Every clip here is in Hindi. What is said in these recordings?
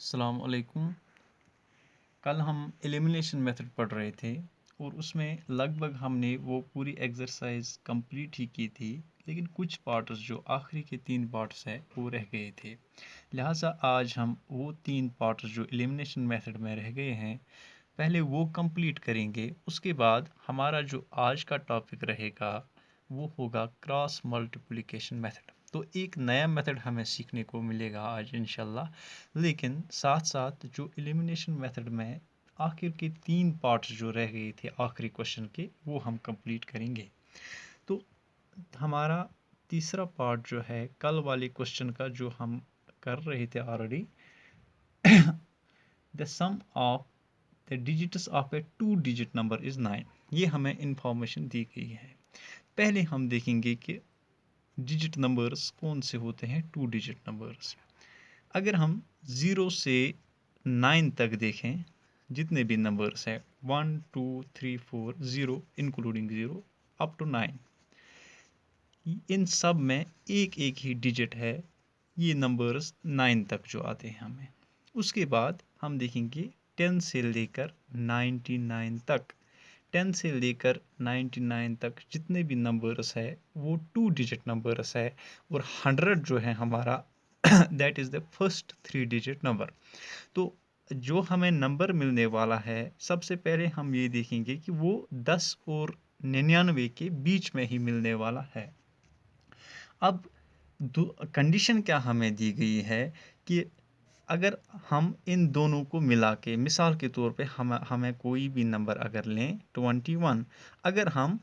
अस्सलाम वालेकुम। कल हम एलिमिनेशन मेथड पढ़ रहे थे और उसमें लगभग हमने वो पूरी एक्सरसाइज कंप्लीट ही की थी, लेकिन कुछ पार्ट्स जो आखिरी के 3 पार्ट्स हैं वो रह गए थे। लिहाजा आज हम वो 3 पार्ट्स जो एलिमिनेशन मेथड में रह गए हैं पहले वो कंप्लीट करेंगे। उसके बाद हमारा जो आज का टॉपिक रहेगा वो होगा क्रॉस मल्टीप्लिकेशन मेथड। तो एक नया मेथड हमें सीखने को मिलेगा आज इंशाल्लाह। लेकिन साथ साथ जो एलिमिनेशन मेथड में आखिर के 3 पार्ट्स जो रह गए थे आखिरी क्वेश्चन के वो हम कंप्लीट करेंगे। तो हमारा तीसरा पार्ट जो है कल वाले क्वेश्चन का जो हम कर रहे थे already, the sum of the digits of a 2 digit number is 9। ये हमें इंफॉर्मेशन दी गई है। पहले हम देखेंगे कि डिजिट नंबर्स कौन से होते हैं 2 डिजिट नंबर्स। अगर हम 0 से 9 तक देखें, जितने भी नंबर्स हैं 1 2 3 4 0 इंक्लूडिंग 0 अप टू 9, इन सब में एक एक ही डिजिट है। ये नंबर्स 9 तक जो आते हैं हमें। उसके बाद हम देखेंगे 10 से लेकर 99 तक। 10 से लेकर 99 तक जितने भी नंबर्स है वो 2 डिजिट नंबर्स है। और 100 जो है हमारा that is the first 3 digit number. तो जो हमें नंबर मिलने वाला है सबसे पहले हम ये देखेंगे कि वो 10 और 99 के बीच में ही मिलने वाला है। अब कंडीशन क्या हमें दी गई है कि अगर हम इन दोनों को मिला के, मिसाल के तौर पे हमें कोई भी नंबर अगर लें 21, अगर हम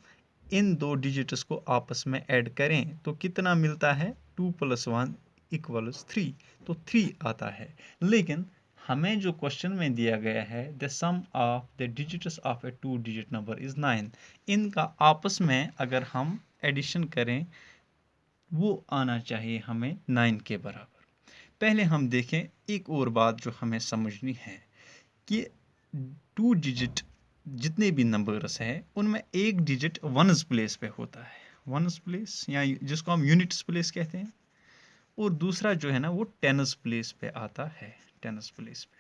इन दो डिजिट्स को आपस में ऐड करें तो कितना मिलता है? 2 + 1 = 3, तो 3 आता है। लेकिन हमें जो क्वेश्चन में दिया गया है the sum of the digits of a 2 digit number is 9, इनका आपस में अगर हम एडिशन करें वो आना चाहिए हमें 9 के बराबर। पहले हम देखें एक और बात जो हमें समझनी है कि 2 डिजिट जितने भी नंबर्स हैं उनमें एक डिजिट वन्स प्लेस पे होता है, वन्स प्लेस या जिसको हम यूनिट्स प्लेस कहते हैं, और दूसरा जो है ना वो टेन्स प्लेस पे आता है, टेन्स प्लेस पे।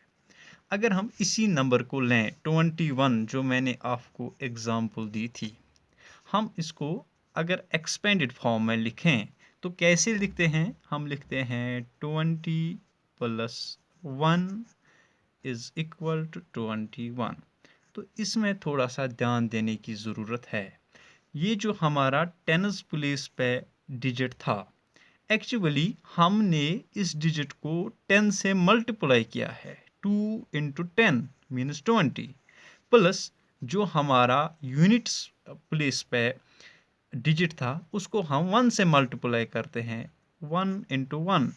अगर हम इसी नंबर को लें 21 जो मैंने आपको एग्जांपल दी थी, हम इसको अगर एक्सपेंडेड फॉर्म में लिखें तो कैसे लिखते हैं? हम लिखते हैं 20 + 1 = 21। तो इसमें थोड़ा सा ध्यान देने की ज़रूरत है। ये जो हमारा टेन्स प्लेस पे डिजिट था, एक्चुअली हमने इस डिजिट को 10 से मल्टीप्लाई किया है। 2 × 10 मीन्स 20, प्लस जो हमारा यूनिट्स प्लेस पे डिजिट था उसको हम 1 से मल्टीप्लाई करते हैं, 1 × 1,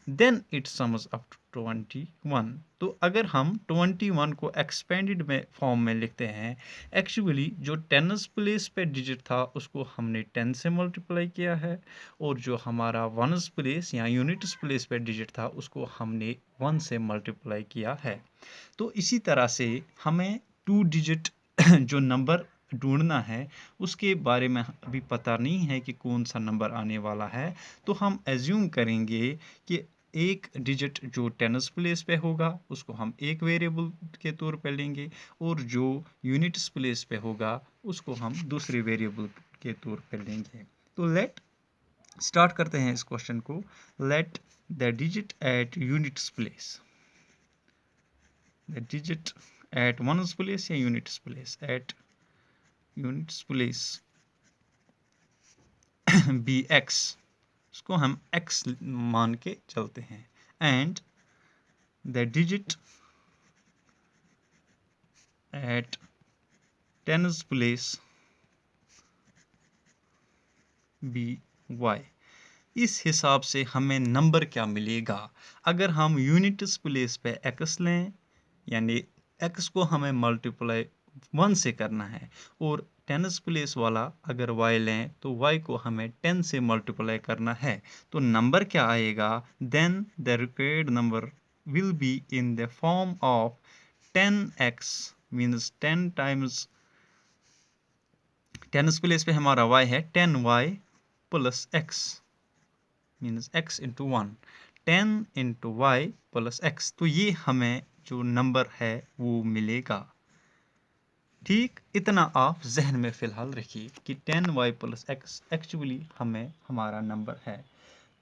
then it sums up to 21। तो अगर हम 21 को एक्सपेंडेड में फॉर्म में लिखते हैं, एक्चुअली जो टेन्स प्लेस पे डिजिट था उसको हमने 10 से मल्टीप्लाई किया है, और जो हमारा वन्स प्लेस या यूनिट्स प्लेस पे डिजिट था उसको हमने 1 से मल्टीप्लाई किया है। तो इसी तरह से हमें 2 डिजिट जो नंबर ढूंढना है उसके बारे में अभी पता नहीं है कि कौन सा नंबर आने वाला है, तो हम एज्यूम करेंगे कि एक डिजिट जो टेन्स प्लेस पे होगा उसको हम एक वेरिएबल के तौर पे लेंगे, और जो यूनिट्स प्लेस पे होगा उसको हम दूसरे वेरिएबल के तौर पे लेंगे। तो लेट स्टार्ट करते हैं इस क्वेश्चन को। Let the digit at units place, the digit at ones place या units place, at units place be X, इसको हम x मान के चलते हैं, and the digit at tens place be Y. इस हिसाब से हमें नंबर क्या मिलेगा? अगर हम यूनिट्स प्लेस पे x लें, यानी x को हमें मल्टीप्लाई 1 से करना है, और टेन्स प्लेस वाला अगर y लें तो y को हमें 10 से मल्टीप्लाई करना है, तो नंबर क्या आएगा? Then the required number will be in the form of 10x means 10 times, tens place पे हमारा y है 10y + x means x × 1, 10 into y plus x. तो ये हमें जो नंबर है वो मिलेगा। ठीक, इतना आप जहन में फ़िलहाल रखिए कि 10y प्लस एक्स एक्चुअली हमें हमारा नंबर है।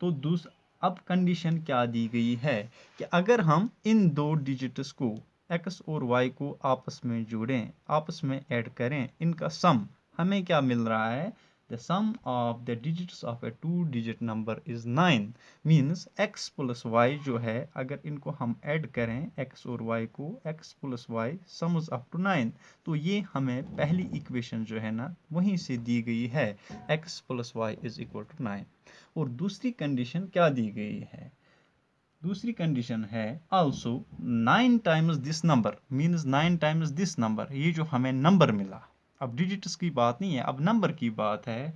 तो अब कंडीशन क्या दी गई है कि अगर हम इन दो डिजिट्स को x और y को आपस में जोड़ें, आपस में ऐड करें, इनका सम हमें क्या मिल रहा है? The sum of the digits of a two digit number is 9। Means x plus y जो है, अगर इनको हम ऐड करें x और y को, x plus y sums up to 9। तो ये हमें पहली इक्वेशन जो है ना वहीं से दी गई है, x plus y is equal to 9। और दूसरी कंडीशन क्या दी गई है? दूसरी कंडीशन है also 9 times this number, means 9 times this number. ये जो हमें नंबर मिला, अब डिजिट्स की बात नहीं है, अब नंबर की बात है,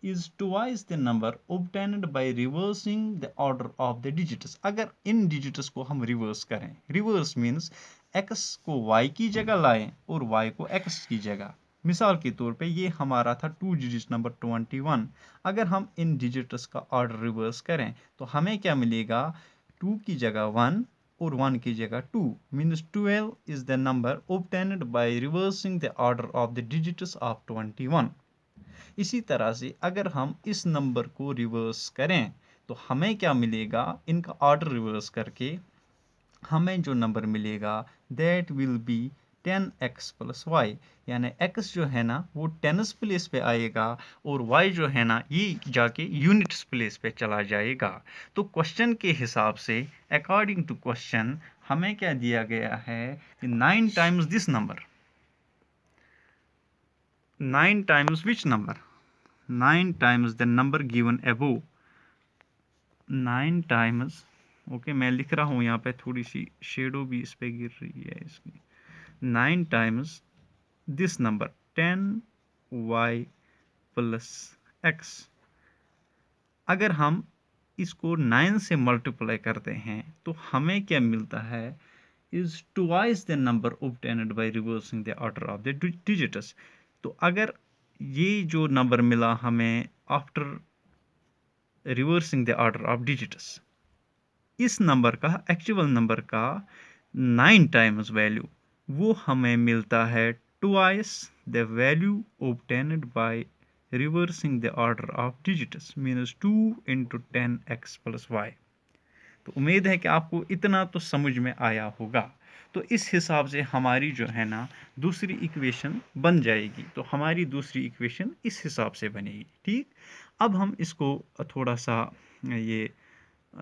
is twice the number obtained by reversing the order of the digits। अगर इन डिजिट्स को हम रिवर्स करें, रिवर्स मीन्स x को y की जगह लाएं और y को x की जगह। मिसाल के तौर पे ये हमारा था टू डिजिट नंबर 21। अगर हम इन डिजिट्स का ऑर्डर रिवर्स करें तो हमें क्या मिलेगा? 2 की जगह 1 और 1 की जगह 2, means 12 is the number obtained by reversing the order of the digits of 21। इसी तरह से अगर हम इस नंबर को रिवर्स करें तो हमें क्या मिलेगा? इनका ऑर्डर रिवर्स करके हमें जो नंबर मिलेगा that will be 10x plus y. यानी x जो है ना वो टेंस प्लेस पे आएगा और y जो है ना ये जाके यूनिट्स प्लेस पे चला जाएगा। तो क्वेश्चन के हिसाब से, अकॉर्डिंग टू क्वेश्चन, हमें क्या दिया गया है कि 9 times this number, 9 times which number, 9 times the number given above, 9 times, okay मैं लिख रहा हूँ यहाँ पे, थोड़ी सी शेडो भी इस पे गिर रही है इसकी। 9 times this number 10y plus x. अगर हम इसको 9 से मल्टीप्लाई करते हैं तो हमें क्या मिलता है? Is twice the number obtained by reversing the order of the digits। तो अगर ये जो नंबर मिला हमें after reversing the order of digits, इस नंबर का, एक्चुअल नंबर का 9 टाइम्स वैल्यू, वो हमें मिलता है twice the value obtained by reversing the order of digits, means 2 into 10x plus y। तो उम्मीद है कि आपको इतना तो समझ में आया होगा। तो इस हिसाब से हमारी जो है ना दूसरी इक्वेशन बन जाएगी। तो हमारी दूसरी इक्वेशन इस हिसाब से बनेगी। ठीक, अब हम इसको थोड़ा सा ये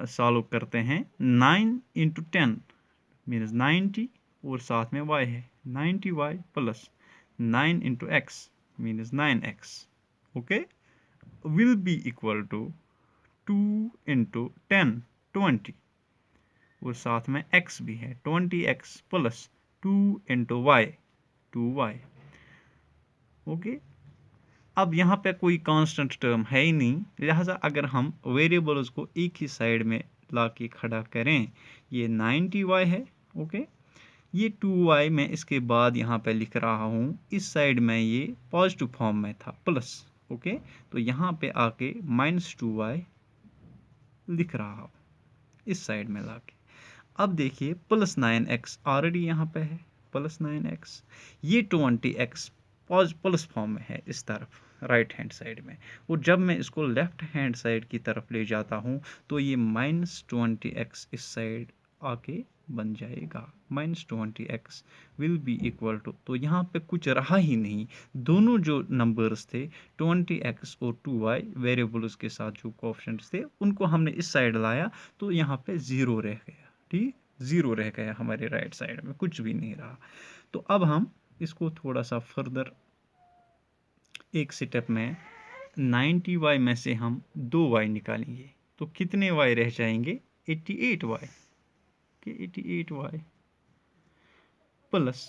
सॉल्व करते हैं। 9 इंटू 10 मीन्स 90 और साथ में y है 90y plus 9 into x means 9x, okay, will be equal to 2 into 10 20 और साथ में x भी है 20x plus 2 into Y 2y, okay. अब यहाँ पे कोई कांस्टेंट टर्म है ही नहीं, लिहाजा अगर हम वेरिएबल्स को एक ही साइड में ला के खड़ा करें, ये 90y है, ओके, ये 2y मैं इसके बाद यहाँ पे लिख रहा हूँ, इस साइड में ये पॉजिटिव फॉर्म में था प्लस, ओके, तो यहाँ पे आके -2y लिख रहा हूँ इस साइड में लाके। अब देखिए प्लस 9x ऑलरेडी यहाँ पे है, प्लस 9x, ये 20x प्लस फॉर्म में है इस तरफ राइट हैंड साइड में, और जब मैं इसको लेफ्ट हैंड साइड की तरफ ले जाता हूँ तो ये -20x इस साइड आके बन जाएगा। -20x will be equal to, तो यहाँ पे कुछ रहा ही नहीं, दोनों जो नंबर्स थे 20x और 2y वेरिएबल्स के साथ जो कोएफिशिएंट्स थे उनको हमने इस साइड लाया तो यहाँ पे 0 रह गया। ठीक, 0 रह गया हमारे राइट साइड में, कुछ भी नहीं रहा। तो अब हम इसको थोड़ा सा फर्दर एक स्टेप में 90y में से हम 2y निकालेंगे तो कितने y रह जाएंगे? 88y के 88y plus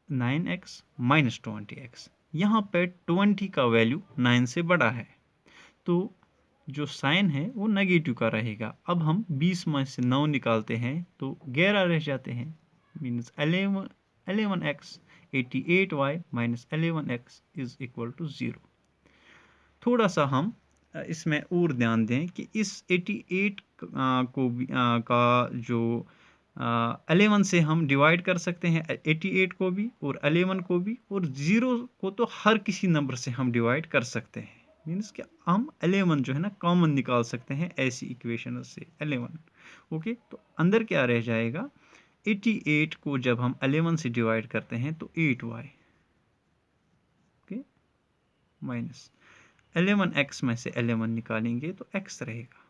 9x minus 20x। यहाँ पे 20 का वैल्यू 9 से बड़ा है तो जो साइन है वो नेगेटिव का रहेगा। अब हम 20 में से 9 निकालते हैं तो 11 रह जाते हैं, means 11x 88y minus 11x is equal to 0। थोड़ा सा हम इसमें और ध्यान दें कि इस 88 को भी का जो 11 से हम डिवाइड कर सकते हैं 88 को भी और 11 को भी, और 0 को तो हर किसी नंबर से हम डिवाइड कर सकते हैं। मीन्स कि हम 11 जो है ना कॉमन निकाल सकते हैं ऐसी इक्वेशन से 11। ओके, तो अंदर क्या रह जाएगा, 88 को जब हम 11 से डिवाइड करते हैं तो 8y, ओके, माइनस 11x में से 11 निकालेंगे तो x रहेगा,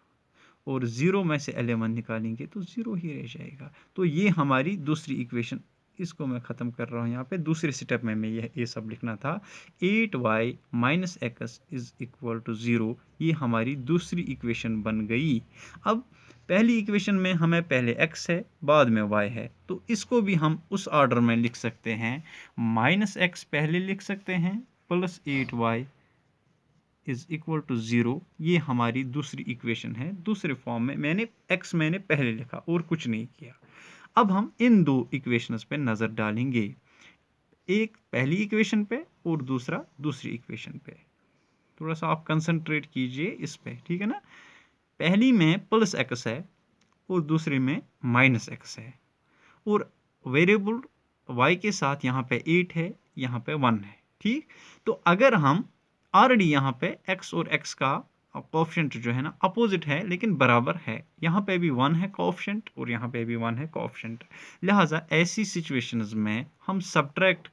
और 0 में से 11 निकालेंगे तो 0 ही रह जाएगा। तो ये हमारी दूसरी इक्वेशन, इसको मैं ख़त्म कर रहा हूँ यहाँ पे। दूसरे स्टेप में मैं ये सब लिखना था, 8y minus x is equal to 0, ये हमारी दूसरी इक्वेशन बन गई। अब पहली इक्वेशन में हमें पहले x है, बाद में y है, तो इसको भी हम उस ऑर्डर में लिख सकते हैं। माइनस एक्स पहले लिख सकते हैं, plus 8y is equal to 0, ये हमारी दूसरी इक्वेशन है। दूसरे फॉर्म में मैंने पहले लिखा और कुछ नहीं किया। अब हम इन दो इक्वेशंस पे नज़र डालेंगे, एक पहली इक्वेशन पे और दूसरा दूसरी इक्वेशन पे। थोड़ा सा आप कंसंट्रेट कीजिए इस पे, ठीक है ना। पहली में प्लस एक्स है और दूसरे में माइनस एक्स है, और वेरिएबल y के साथ यहाँ पे 8 है, यहाँ पे 1 है, ठीक। तो अगर हम ऑलरेडी यहाँ पे x और x का कोएफिशिएंट जो है ना अपोजिट है लेकिन बराबर है, यहाँ पे भी 1 है कोएफिशिएंट और यहाँ पे भी 1 है कोएफिशिएंट, लिहाजा ऐसी सिचुएशंस में हम सब्ट्रैक्ट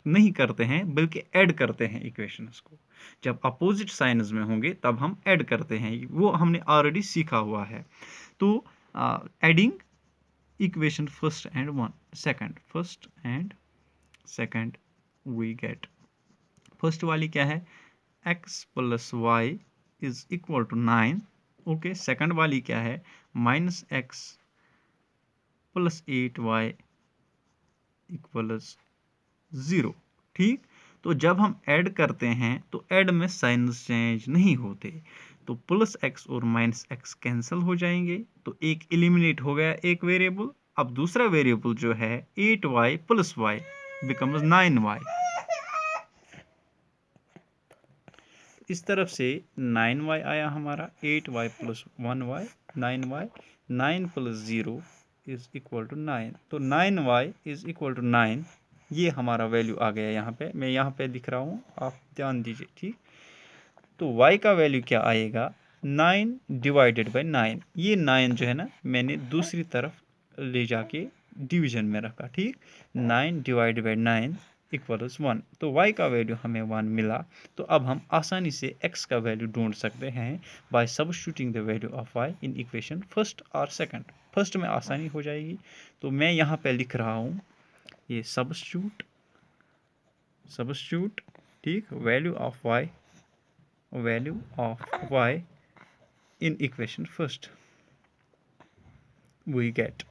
नहीं करते हैं बल्कि ऐड करते हैं इक्वेशंस को। जब अपोजिट साइन्स में होंगे तब हम ऐड करते हैं, वो हमने ऑलरेडी सीखा हुआ है। तो adding equation first and second we get, first वाली क्या है, x plus y is equal to 9, okay. Second वाली क्या है, minus x plus 8y equals 0, ठीक। तो जब हम ऐड करते हैं तो ऐड में साइंस चेंज नहीं होते, तो प्लस एक्स और माइनस एक्स कैंसिल हो जाएंगे, तो एक एलिमिनेट हो गया एक वेरिएबल। अब दूसरा वेरिएबल जो है 8y plus y becomes 9y, इस तरफ से 9y आया हमारा, 8y plus 1y 9y, 9 plus 0 is equal to 9, तो 9y इज इक्वल टू 9, ये हमारा वैल्यू आ गया। यहाँ पे मैं यहाँ पे लिख रहा हूँ, आप ध्यान दीजिए, ठीक। तो y का वैल्यू क्या आएगा, 9 डिवाइडेड बाई 9, ये 9 जो है ना मैंने दूसरी तरफ ले जाके डिवीजन में रखा, ठीक। 9 डिवाइडेड बाई 9 इक्वल्स 1, तो y का वैल्यू हमें 1 मिला। तो अब हम आसानी से x का वैल्यू ढूंढ सकते हैं by substituting the value of y in equation first और सेकंड। फर्स्ट में आसानी हो जाएगी, तो मैं यहाँ पे लिख रहा हूँ ये सबस्टिट्यूट, ठीक, value of y in equation first, we get,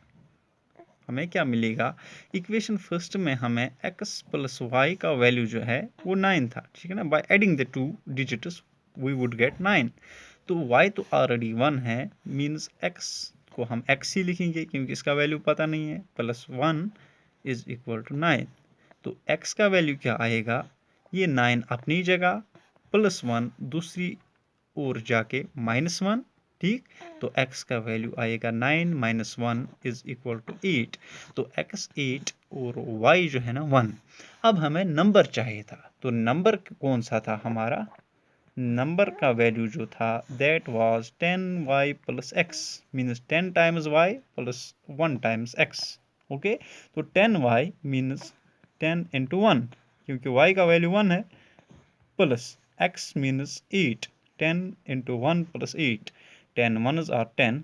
हमें क्या मिलेगा, इक्वेशन फर्स्ट में हमें x प्लस वाई का वैल्यू जो है वो 9 था, ठीक है ना। By adding the two digits we would get 9, तो y तो ऑलरेडी 1 है, मींस x को हम x ही लिखेंगे क्योंकि इसका वैल्यू पता नहीं है, प्लस 1 इज इक्वल टू 9, तो x का वैल्यू क्या आएगा, ये 9 अपनी जगह, प्लस 1 दूसरी ओर जाके माइनस 1, ठीक। तो x का वैल्यू आएगा 9 माइनस 1 इज इक्वल टू 8, तो x 8 और y जो है ना 1। अब हमें नंबर चाहिए था, तो नंबर कौन सा था हमारा, नंबर का वैल्यू जो था that was 10y plus x, means 10 times y plus 1 times x, okay. तो 10y मीन्स 10 इंटू 1, क्योंकि y का वैल्यू 1 है, plus x means 8, 10 into 1 plus 8, 10 1s are 10,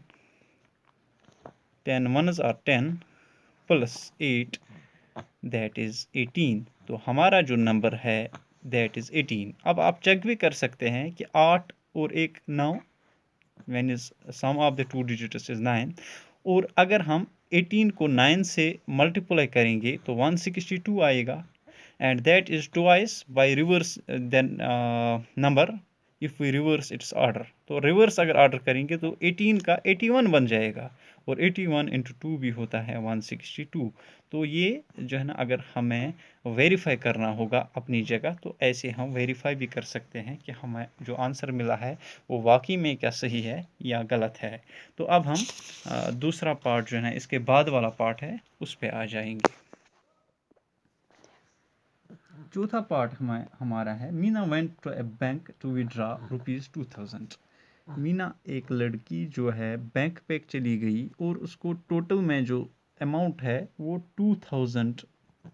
10 1s are 10 plus 8 that is 18, तो हमारा जो नंबर है दैट इज 18। अब आप चेक भी कर सकते हैं कि 8 और 1 9, when is sum of the two digits is 9, और अगर हम 18 को 9 से मल्टीप्लाई करेंगे तो 162 आएगा, and that is twice by reverse then number if we reverse its order. तो रिवर्स अगर ऑर्डर करेंगे तो 18 का 81 बन जाएगा, और 81 इंटू 2 भी होता है 162। तो ये जो है ना, अगर हमें वेरीफाई करना होगा अपनी जगह, तो ऐसे हम वेरीफाई भी कर सकते हैं कि हमें जो आंसर मिला है वो वाकई में क्या सही है या गलत है। तो अब हम दूसरा पार्ट जो है ना, इसके बाद वाला पार्ट है, उस पर आ जाएंगे। चौथा पार्ट हमारा है, Meena went to a bank to withdraw ₹2000। Meena एक लड़की जो है बैंक पे चली गई और उसको टोटल में जो अमाउंट है वो 2000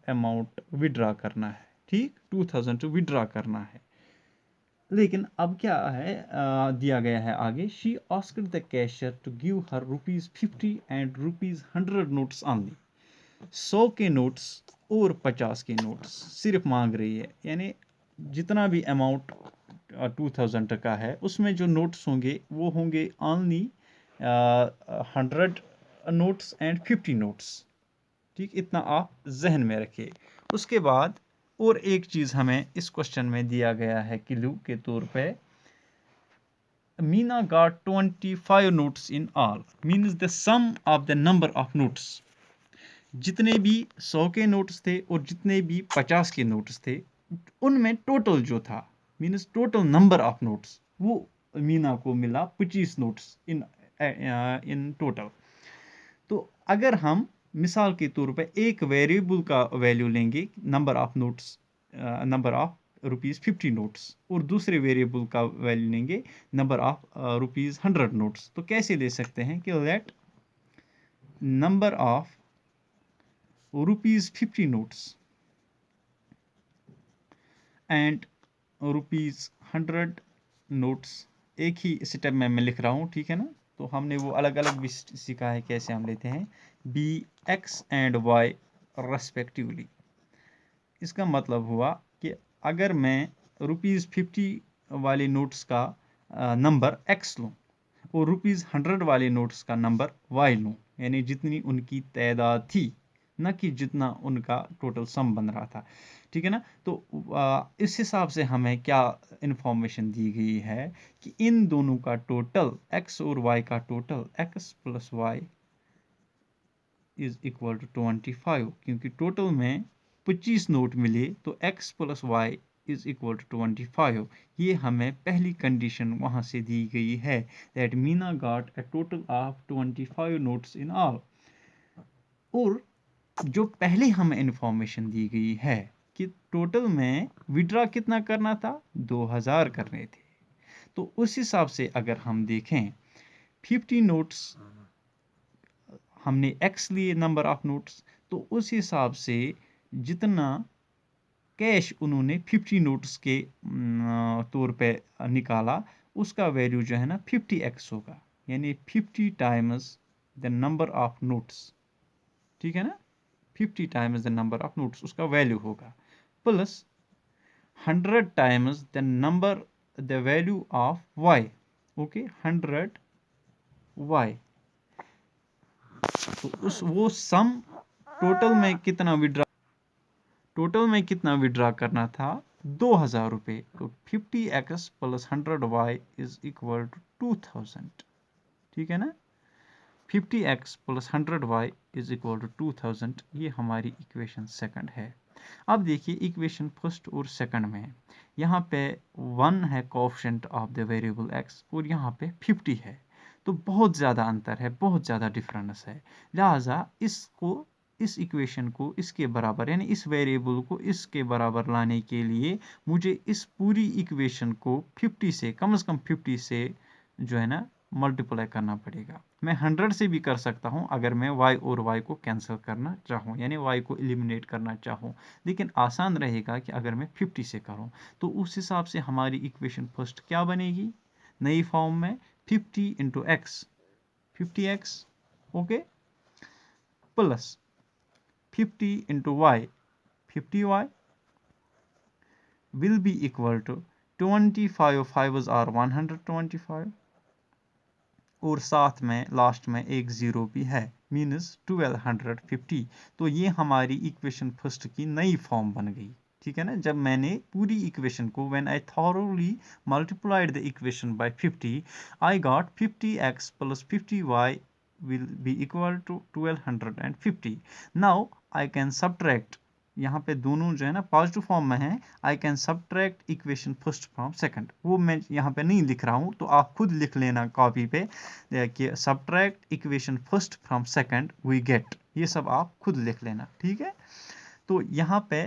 अमाउंट विड्रॉ करना है। ठीक, 2000 विड्रॉ करना है। लेकिन अब क्या है, दिया गया है आगे, she asked the cashier to give her ₹50 and ₹100 notes only. 100 के नोट्स और 50 के नोट्स सिर्फ मांग रही है, यानी जितना भी अमाउंट 2000 का है उसमें जो नोट्स होंगे वो होंगे ओनली 100 नोट्स एंड 50 नोट्स। ठीक, इतना आप जहन में रखिए। उसके बाद और एक चीज़ हमें इस क्वेश्चन में दिया गया है क्लू के तौर पे, Meena got 25 notes in all means the sum of the number of notes. जितने भी 100 के नोट्स थे और जितने भी 50 के नोट्स थे, उनमें टोटल जो था, means total number of notes, वो मीना को मिला 25 नोट्स इन टोटल। तो अगर हम मिसाल के तौर पर एक वेरिएबल का वैल्यू लेंगे, number of notes, number of ₹50 notes, और दूसरे वेरिएबल का वैल्यू लेंगे नंबर ऑफ ₹100 नोट्स, तो कैसे ले सकते हैं कि let number of ₹50 notes and ₹100 notes एक ही स्टेप में मैं लिख रहा हूँ, ठीक है ना। तो हमने वो अलग अलग भी सीखा है कैसे हम लेते हैं, be x and y respectively. इसका मतलब हुआ कि अगर मैं ₹50 वाले नोट्स का नंबर एक्स लूँ और ₹100 वाले नोट्स का नंबर वाई लूँ, यानी जितनी उनकी तादाद थी, न कि जितना उनका टोटल सम बन रहा था, ठीक है ना। तो इस हिसाब से हमें क्या इंफॉर्मेशन दी गई है कि इन दोनों का टोटल, एक्स और वाई का total, x plus y is equal to 25, क्योंकि टोटल में 25 नोट मिले, तो x plus y is equal to 25। ये हमें पहली कंडीशन वहाँ से दी गई है, that Meena got a total of 25 notes in all. और जो पहले हमें इंफॉर्मेशन दी गई है कि टोटल में विड्रॉ कितना करना था, 2000 करने थे। तो उस हिसाब से अगर हम देखें, 50 नोट्स हमने x लिए नंबर ऑफ नोट्स, तो उस हिसाब से जितना कैश उन्होंने 50 नोट्स के तौर पे निकाला, उसका वैल्यू जो है ना 50x होगा, यानी 50 times the number of notes, ठीक है ना। 50 times the number of notes उसका वैल्यू होगा, plus 100 times the number, the value of y, okay, 100 y। तो उस वो सम टोटल में कितना विड्रॉ करना था, 2000 रुपये। तो 50x plus 100y is equal to 2000, ठीक है ना। 50x plus 100y is equal to 2000, ये हमारी इक्वेशन सेकंड है। अब देखिए इक्वेशन फर्स्ट और सेकंड में, यहाँ पे 1 है coefficient of the variable x और यहाँ पे 50 है, तो बहुत ज़्यादा अंतर है, बहुत ज़्यादा डिफरेंस है। लिहाजा इस इक्वेशन को इसके बराबर, यानी इस वेरिएबल को इसके बराबर लाने के लिए मुझे इस पूरी इक्वेशन को 50 से, कम से कम 50 से जो है ना मल्टीप्लाई करना पड़ेगा। मैं 100 से भी कर सकता हूं अगर मैं y और y को कैंसिल करना चाहूँ, यानी y को एलिमिनेट करना चाहूँ, लेकिन आसान रहेगा कि अगर मैं 50 से करूँ। तो उस हिसाब से हमारी इक्वेशन फर्स्ट क्या बनेगी नई फॉर्म में, 50 into x, 50x, okay, plus 50 into y, 50y, will be equal to 25 5s are 125, और साथ में लास्ट में एक जीरो भी है, मीन्स 1250। तो ये हमारी इक्वेशन फर्स्ट की नई फॉर्म बन गई, ठीक है ना। जब मैंने पूरी इक्वेशन को, when I thoroughly multiplied the equation by 50, I got 50x plus 50y will be equal to 1250. Now I can subtract, यहाँ पे दोनों जो है ना पॉजिटिव फॉर्म में है, I can subtract equation first from second, वो मैं यहाँ पे नहीं लिख रहा हूँ, तो आप खुद लिख लेना कॉपी पे कि subtract equation first from second we get, ये सब आप खुद लिख लेना, ठीक है। तो यहाँ पे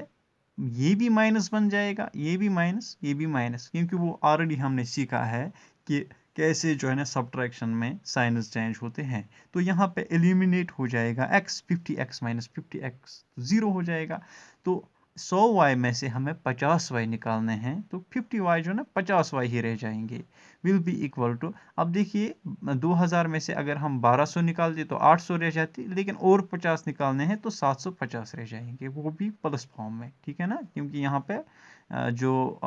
ये भी माइनस बन जाएगा, ये भी माइनस, ये भी माइनस, क्योंकि वो ऑलरेडी हमने सीखा है कि कैसे जो है ना सब्ट्रैक्शन में साइनस चेंज होते हैं। तो यहाँ पे एलिमिनेट हो जाएगा x, 50x माइनस 50x 0 हो जाएगा। तो 100y में से हमें 50y निकालने हैं, तो 50y जो है ना 50y ही रह जाएंगे, विल बी इक्वल टू, अब देखिए 2000 में से अगर हम 1200 निकालते तो 800 रह जाती, लेकिन और 50 निकालने हैं तो 750 रह जाएंगे, वो भी प्लस फॉर्म में, ठीक है ना, क्योंकि यहाँ पे जो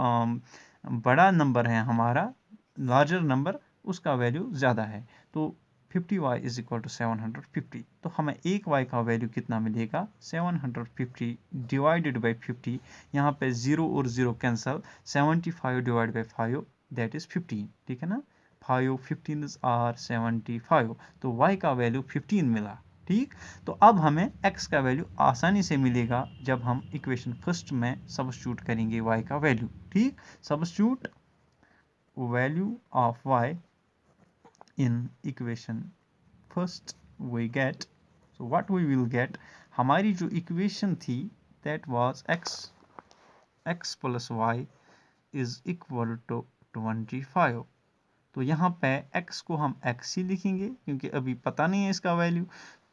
बड़ा नंबर है हमारा, लार्जर नंबर, उसका वैल्यू ज़्यादा है। तो 50y इज इक्वल टू 750, तो हमें एक y का वैल्यू कितना मिलेगा, 750 डिवाइडेड बाई 50, यहाँ पे 0 और 0 cancel, 75 divide by 5 that is 15, ठीक है ना, 5 15 आर 75, तो y का वैल्यू 15 मिला, ठीक। तो अब हमें x का वैल्यू आसानी से मिलेगा जब हम इक्वेशन फर्स्ट में सब्स्टिट्यूट करेंगे y का वैल्यू, ठीक। Substitute value of y in equation first we get, so what we will get, हमारी जो इक्वेशन थी that was x plus y is equal to 25, तो यहाँ पे x को हम x ही लिखेंगे क्योंकि अभी पता नहीं है इसका वैल्यू,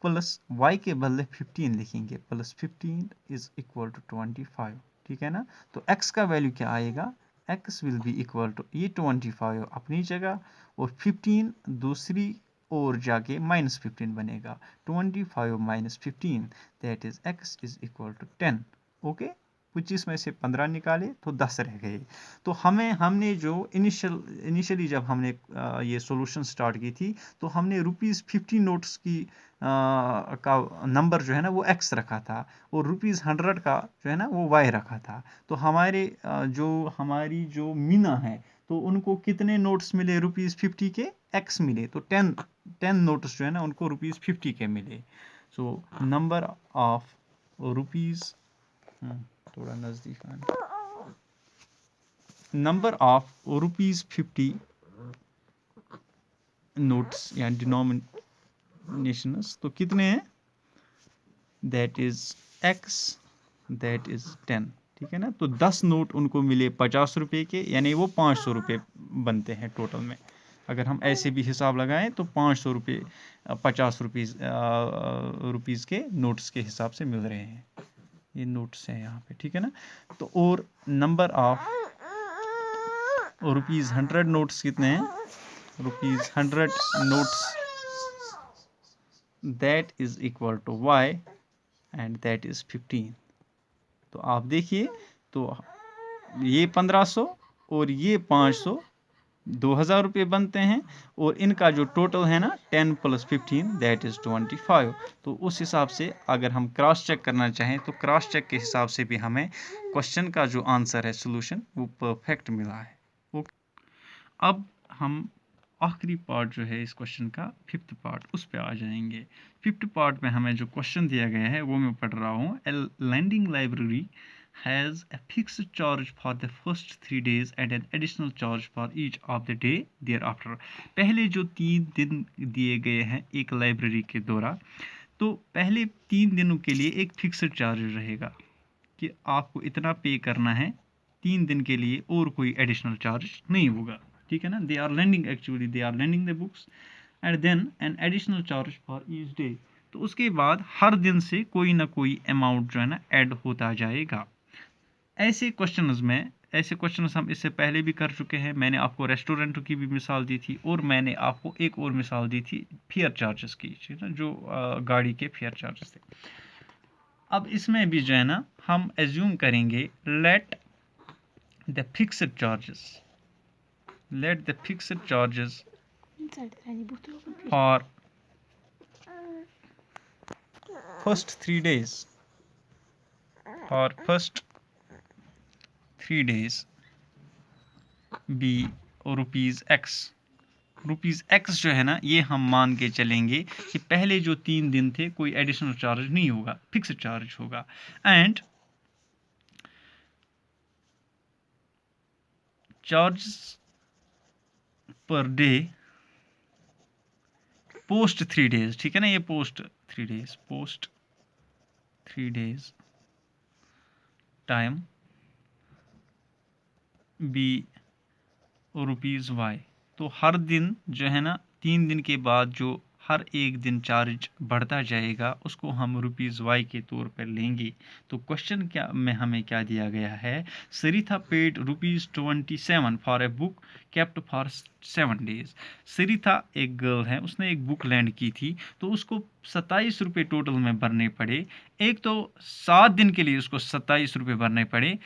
प्लस y के बदले 15 लिखेंगे, प्लस 15 इज इक्वल टू 25, ठीक है ना। तो x का वैल्यू क्या आएगा, x will be equal to, ये 25 अपनी जगह और 15 दूसरी और जाके माइनस 15 बनेगा, 25 minus 15 that is x is equal to 10, okay. 25 में से 15 निकाले तो 10 रह गए। तो हमने जो इनिशियली जब हमने ये सॉल्यूशन स्टार्ट की थी, तो हमने ₹50 नोट्स की का नंबर जो है ना वो x रखा था, और ₹100 का जो है ना वो y रखा था। तो हमारी जो मीना है, तो उनको कितने नोट्स मिले ₹50 के, x मिले, तो 10 नोट्स जो है ना उनको ₹50 के मिले। सो नंबर ऑफ रुपीज़, थोड़ा नज़दीक आना, नंबर ऑफ ₹50 नोट्स या डिनोमिनेशंस तो कितने हैं, that is x, that is 10, ठीक है ना। तो 10 नोट उनको मिले 50 रुपये के, यानी वो 500 रुपये बनते हैं टोटल में। अगर हम ऐसे भी हिसाब लगाएं तो 500 रुपये 50 रुपीज़ के नोट्स के हिसाब से मिल रहे हैं, ये नोट्स हैं यहाँ पे, ठीक है ना। तो और नंबर ऑफ ₹100 नोट्स कितने हैं, ₹100 notes, that is equal to y and that is 15। तो आप देखिए, तो ये 1500 और ये 500, 2000 रुपये बनते हैं, और इनका जो टोटल है ना 10 प्लस 15 दैट इज 25। तो उस हिसाब से अगर हम क्रॉस चेक करना चाहें तो क्रॉस चेक के हिसाब से भी हमें क्वेश्चन का जो आंसर है सोल्यूशन वो परफेक्ट मिला है, ओके। अब हम आखिरी पार्ट जो है इस क्वेश्चन का, फिफ्थ पार्ट, उस पे आ जाएंगे। फिफ्थ पार्ट में हमें जो क्वेश्चन दिया गया है वो मैं पढ़ रहा हूँ। A lending library has a fixed charge for the first 3 days and an additional charge for each of the day thereafter। पहले जो 3 दिन दिए गए हैं एक लाइब्रेरी के दौरान, तो पहले 3 दिनों के लिए एक फिक्स्ड चार्ज रहेगा कि आपको इतना पे करना है 3 दिन के लिए, और कोई एडिशनल चार्ज नहीं होगा, ठीक है ना। They are lending the books and then an additional charge for each day. तो उसके बाद हर दिन से कोई ना कोई अमाउंट जो है ना ऐड होता जाएगा। ऐसे क्वेश्चंस हम इससे पहले भी कर चुके हैं। मैंने आपको रेस्टोरेंट की भी मिसाल दी थी, और मैंने आपको एक और मिसाल दी थी फेयर चार्जेस की, ठीक है, जो गाड़ी के फेयर चार्जेस थे। अब इसमें भी जो है ना हम एज्यूम करेंगे, let the fixed charges for first 3 days be rupees x, rupees x जो है ना, ये हम मान के चलेंगे कि पहले जो 3 दिन थे कोई एडिशनल चार्ज नहीं होगा, फिक्स्ड चार्ज होगा। And charges per day post 3 days, ठीक है ना, ये post 3 days time be rupees y. तो हर दिन जो है ना, 3 दिन के बाद जो हर एक दिन चार्ज बढ़ता जाएगा उसको हम रुपीज़ वाई के तौर पर लेंगे। तो क्वेश्चन क्या में हमें क्या दिया गया है, Sarita paid ₹27 for a book kept for 7 days. Sarita एक गर्ल है, उसने एक बुक लैंड की थी, तो उसको 27 रुपये टोटल में भरने पड़े। एक तो 7 दिन के लिए उसको 27 रुपये भरने पड़े।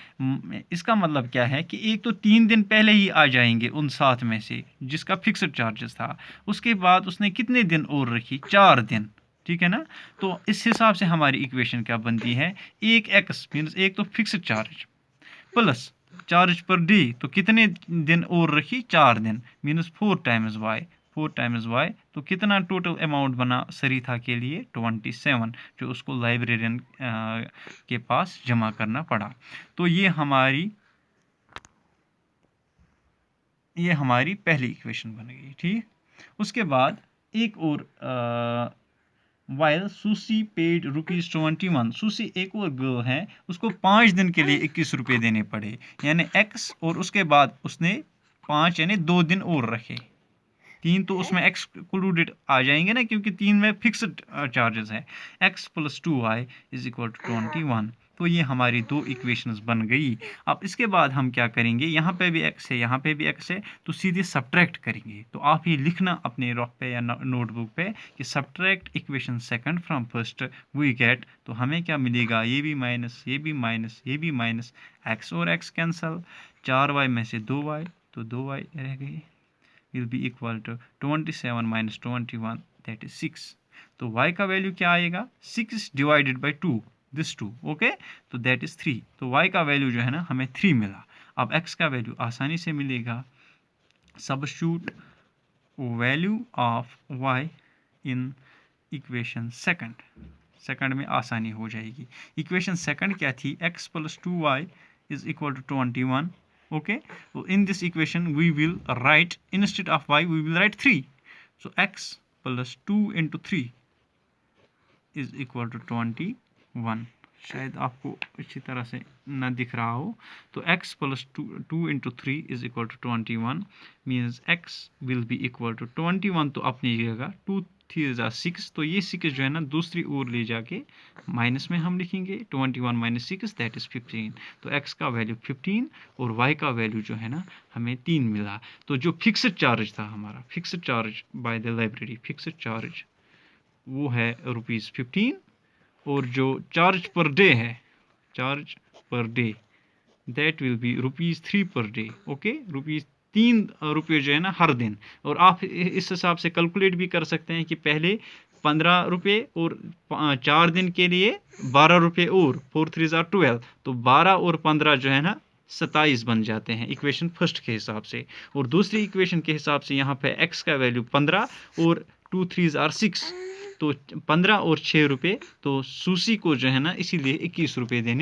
इसका मतलब क्या है कि एक तो 3 दिन पहले ही आ जाएंगे उन 7 में से जिसका फिक्स्ड चार्जेस था। उसके बाद उसने कितने दिन और रखी, 4 दिन, ठीक है ना। तो इस हिसाब से हमारी इक्वेशन क्या बनती है, एक एक्स मीन्स एक तो fixed charge plus charge per day, तो कितने दिन और रखी, 4 दिन, मीन्स 4 टाइम्स वाई। तो कितना टोटल अमाउंट बना सरिता के लिए, 27, जो उसको लाइब्रेरियन के पास जमा करना पड़ा। तो ये हमारी पहली इक्वेशन बन गई, ठीक। उसके बाद एक और वाइल सुसी पेड ₹21। सुसी एक और गर्ल है, उसको 5 दिन के लिए 21 रुपये देने पड़े, यानी एक्स, और उसके बाद उसने 5 यानी 2 दिन और रखे। 3 तो उसमें एक्सक्लूडेड आ जाएंगे ना, क्योंकि 3 में फिक्स्ड चार्जेस है। x + 2y = 21। तो ये हमारी 2 इक्वेशंस बन गई। अब इसके बाद हम क्या करेंगे, यहाँ पे भी x है, यहाँ पे भी x है, तो सीधे सब्ट्रैक्ट करेंगे। तो आप ये लिखना अपने रॉक पे या नोटबुक पे कि subtract equation second from first we get. तो हमें क्या मिलेगा, ये भी माइनस, ये भी माइनस, ये भी माइनस, x और x कैंसल, 4y में से 2y, तो 2y रह गई, will be equal to 27 minus 21, that is 6। तो y का वैल्यू क्या आएगा, 6 डिवाइडेड बाई 2, दिस 2, ओके, तो दैट इज 3। तो y का वैल्यू जो है ना हमें 3 मिला। अब x का वैल्यू आसानी से मिलेगा, substitute value of y in equation second में आसानी हो जाएगी। इक्वेशन सेकंड क्या थी, x + 2y = 21। Okay, so in this equation we will write, instead of y we will write 3, so x + 2 × 3 = 21। शायद आपको अच्छी तरह से ना दिख रहा हो, तो x + 2 × 3 = 21 means x will be equal to 21। तो अपनी जगह 2 3 6, तो ये 6 जो है ना दूसरी ओर ले जाके माइनस में हम लिखेंगे, 21 - 6 दैट इज 15। तो x का वैल्यू 15 और y का वैल्यू जो है ना हमें 3 मिला। तो जो फिक्स्ड चार्ज था हमारा, fixed charge by the library, fixed charge वो है ₹15, और जो चार्ज पर डे है, charge per day that will B ₹3 per day. Okay, ₹3 जो है ना हर दिन। और आप इस हिसाब से कैलकुलेट भी कर सकते हैं कि पहले 15 रुपये और 4 दिन के लिए 12 रुपये, और 4 3 12, तो 12 और 15 जो है ना 27 बन जाते हैं इक्वेशन फर्स्ट के हिसाब से। और दूसरी इक्वेशन के हिसाब से यहाँ पे x का वैल्यू 15 और 2 3 6, तो 15 और 6 रुपये, तो सूसी को जो है ना इसीलिए 21 रुपये देने